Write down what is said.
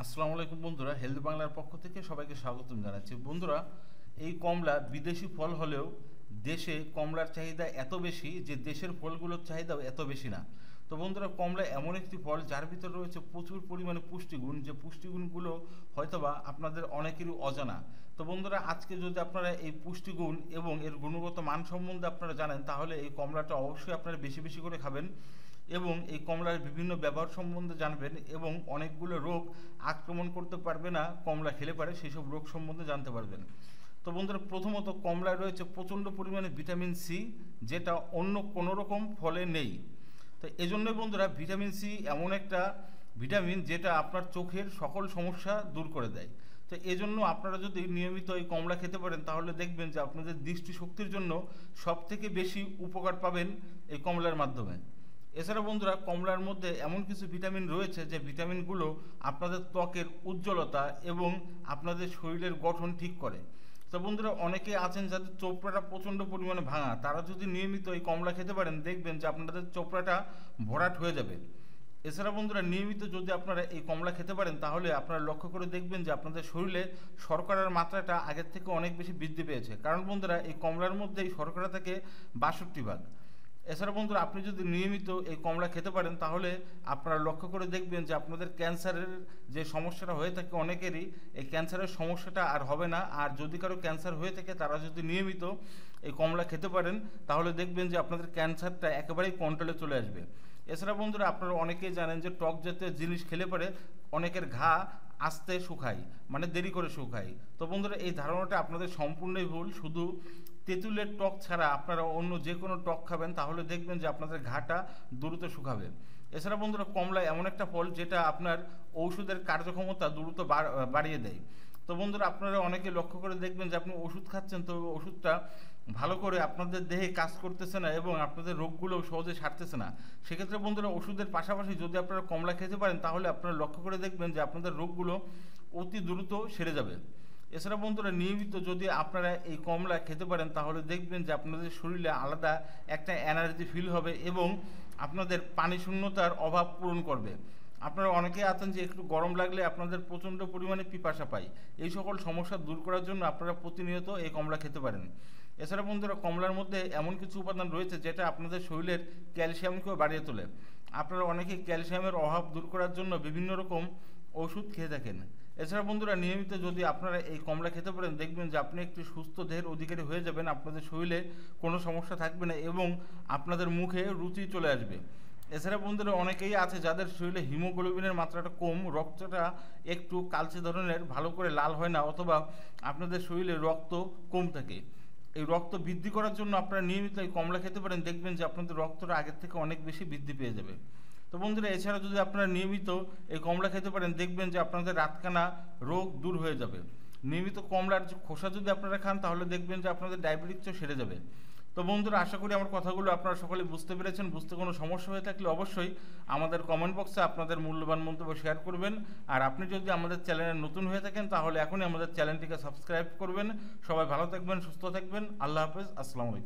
আসসালামু আলাইকুম বন্ধুরা, হেলথ বাংলার পক্ষ থেকে সবাইকে স্বাগতম জানাচ্ছি। বন্ধুরা, এই কমলা বিদেশি ফল হলেও দেশে কমলার চাহিদা এত বেশি যে দেশের ফলগুলোর চাহিদাও এত বেশি না। তো বন্ধুরা, কমলা এমন একটি ফল যার ভিতরে রয়েছে প্রচুর পরিমাণে পুষ্টিগুণ, যে পুষ্টিগুণগুলো হয়তোবা আপনাদের অনেকেরই অজানা। তো বন্ধুরা, আজকে যদি আপনারা এই পুষ্টিগুণ এবং এর গুণগত মান সম্বন্ধে আপনারা জানেন, তাহলে এই কমলাটা অবশ্যই আপনারা বেশি বেশি করে খাবেন এবং এই কমলার বিভিন্ন ব্যবহার সম্বন্ধে জানবেন এবং অনেকগুলো রোগ আক্রমণ করতে পারবে না কমলা খেলে পারে সেই সব রোগ সম্বন্ধে জানতে পারবেন। তো বন্ধুরা, প্রথমত কমলায় রয়েছে প্রচণ্ড পরিমাণে ভিটামিন সি, যেটা অন্য কোনো রকম ফলে নেই। তো এজন্যই বন্ধুরা, ভিটামিন সি এমন একটা ভিটামিন যেটা আপনার চোখের সকল সমস্যা দূর করে দেয়। তো এজন্য আপনারা যদি নিয়মিত এই কমলা খেতে পারেন, তাহলে দেখবেন যে আপনাদের দৃষ্টিশক্তির জন্য সবথেকে বেশি উপকার পাবেন এই কমলার মাধ্যমে। এছাড়া বন্ধুরা, কমলার মধ্যে এমন কিছু ভিটামিন রয়েছে যে ভিটামিনগুলো আপনাদের ত্বকের উজ্জ্বলতা এবং আপনাদের শরীরের গঠন ঠিক করে। তো বন্ধুরা, অনেকে আছেন যাদের চোপড়াটা প্রচণ্ড পরিমাণে ভাঙা, তারা যদি নিয়মিত এই কমলা খেতে পারেন, দেখবেন যে আপনাদের চোপড়াটা ভরাট হয়ে যাবে। এছাড়া বন্ধুরা, নিয়মিত যদি আপনারা এই কমলা খেতে পারেন, তাহলে আপনারা লক্ষ্য করে দেখবেন যে আপনাদের শরীরে শর্করার মাত্রাটা আগের থেকে অনেক বেশি বৃদ্ধি পেয়েছে। কারণ বন্ধুরা, এই কমলার মধ্যে এই শর্করা থাকে 62 ভাগ। এছাড়া বন্ধুরা, আপনি যদি নিয়মিত এই কমলা খেতে পারেন, তাহলে আপনারা লক্ষ্য করে দেখবেন যে আপনাদের ক্যান্সারের যে সমস্যাটা হয়ে থাকে অনেকেরই, এই ক্যান্সারের সমস্যাটা আর হবে না। আর যদি কারো ক্যান্সার হয়ে থাকে, তারা যদি নিয়মিত এই কমলা খেতে পারেন, তাহলে দেখবেন যে আপনাদের ক্যান্সারটা একেবারেই কন্ট্রোলে চলে আসবে। এছাড়া বন্ধুরা, আপনারা অনেকেই জানেন যে টক জাতীয় জিনিস খেলে পরে অনেকের ঘা আস্তে শুকায়, মানে দেরি করে শুকায়। তো বন্ধুরা, এই ধারণাটা আপনাদের সম্পূর্ণই ভুল। শুধু তেঁতুলের টক ছাড়া আপনারা অন্য যে কোনো টক খাবেন, তাহলে দেখবেন যে আপনাদের ঘাটা দ্রুত শুকাবে। এছাড়া বন্ধুরা, কমলা এমন একটা ফল যেটা আপনার ঔষধের কার্যক্ষমতা দ্রুত বাড়িয়ে দেয়। তো বন্ধুরা, আপনারা অনেকে লক্ষ্য করে দেখবেন যে আপনি ওষুধ খাচ্ছেন, তো ওষুধটা ভালো করে আপনাদের দেহে কাজ করতেছে না এবং আপনাদের রোগগুলো সহজে সারতেছে না। সেক্ষেত্রে বন্ধুরা, ওষুধের পাশাপাশি যদি আপনারা কমলা খেতে পারেন, তাহলে আপনারা লক্ষ্য করে দেখবেন যে আপনাদের রোগগুলো অতি দ্রুত সেরে যাবে। এছাড়া বন্ধুরা, নিয়মিত যদি আপনারা এই কমলা খেতে পারেন, তাহলে দেখবেন যে আপনাদের শরীরে আলাদা একটা এনার্জি ফিল হবে এবং আপনাদের পানি শূন্যতার অভাব পূরণ করবে। আপনারা অনেকেই আছেন যে একটু গরম লাগলে আপনাদের প্রচণ্ড পরিমাণে পিপাসা পায়। এই সকল সমস্যা দূর করার জন্য আপনারা প্রতিনিয়ত এই কমলা খেতে পারেন। এছাড়া বন্ধুরা, কমলার মধ্যে এমন কিছু উপাদান রয়েছে যেটা আপনাদের শরীরের ক্যালসিয়ামকেও বাড়িয়ে তোলে। আপনারা অনেকেই ক্যালসিয়ামের অভাব দূর করার জন্য বিভিন্ন রকম ওষুধ খেয়ে থাকেন। এছাড়া বন্ধুরা, নিয়মিত যদি আপনারা এই কমলা খেতে পারেন, দেখবেন যে আপনি একটি সুস্থ দেহের অধিকারী হয়ে যাবেন। আপনাদের শরীরে কোনো সমস্যা থাকবে না এবং আপনাদের মুখে রুচি চলে আসবে। এছাড়া বন্ধুরা, অনেকেই আছে যাদের শরীরে হিমোগ্লোবিনের মাত্রাটা কম, রক্তটা একটু কালচে ধরনের, ভালো করে লাল হয় না, অথবা আপনাদের শরীরে রক্ত কম থাকে। এই রক্ত বৃদ্ধি করার জন্য আপনারা নিয়মিত এই কমলা খেতে পারেন, দেখবেন যে আপনাদের রক্তটা আগের থেকে অনেক বেশি বৃদ্ধি পেয়ে যাবে। তো বন্ধুরা, এছাড়া যদি আপনারা নিয়মিত এই কমলা খেতে পারেন, দেখবেন যে আপনাদের রাতকানা রোগ দূর হয়ে যাবে। নিয়মিত কমলার খোসা যদি আপনারা খান, তাহলে দেখবেন যে আপনাদের ডায়াবেটিসও সেরে যাবে। তো বন্ধুরা, আশা করি আমার কথাগুলো আপনারা সকলে বুঝতে পেরেছেন। বুঝতে কোনো সমস্যা হয়ে থাকলে অবশ্যই আমাদের কমেন্ট বক্সে আপনাদের মূল্যবান মন্তব্য শেয়ার করবেন। আর আপনি যদি আমাদের চ্যানেলে নতুন হয়ে থাকেন, তাহলে এখনই আমাদের চ্যানেলটিকে সাবস্ক্রাইব করবেন। সবাই ভালো থাকবেন, সুস্থ থাকবেন। আল্লাহ হাফেজ, আসসালামু আলাইকুম।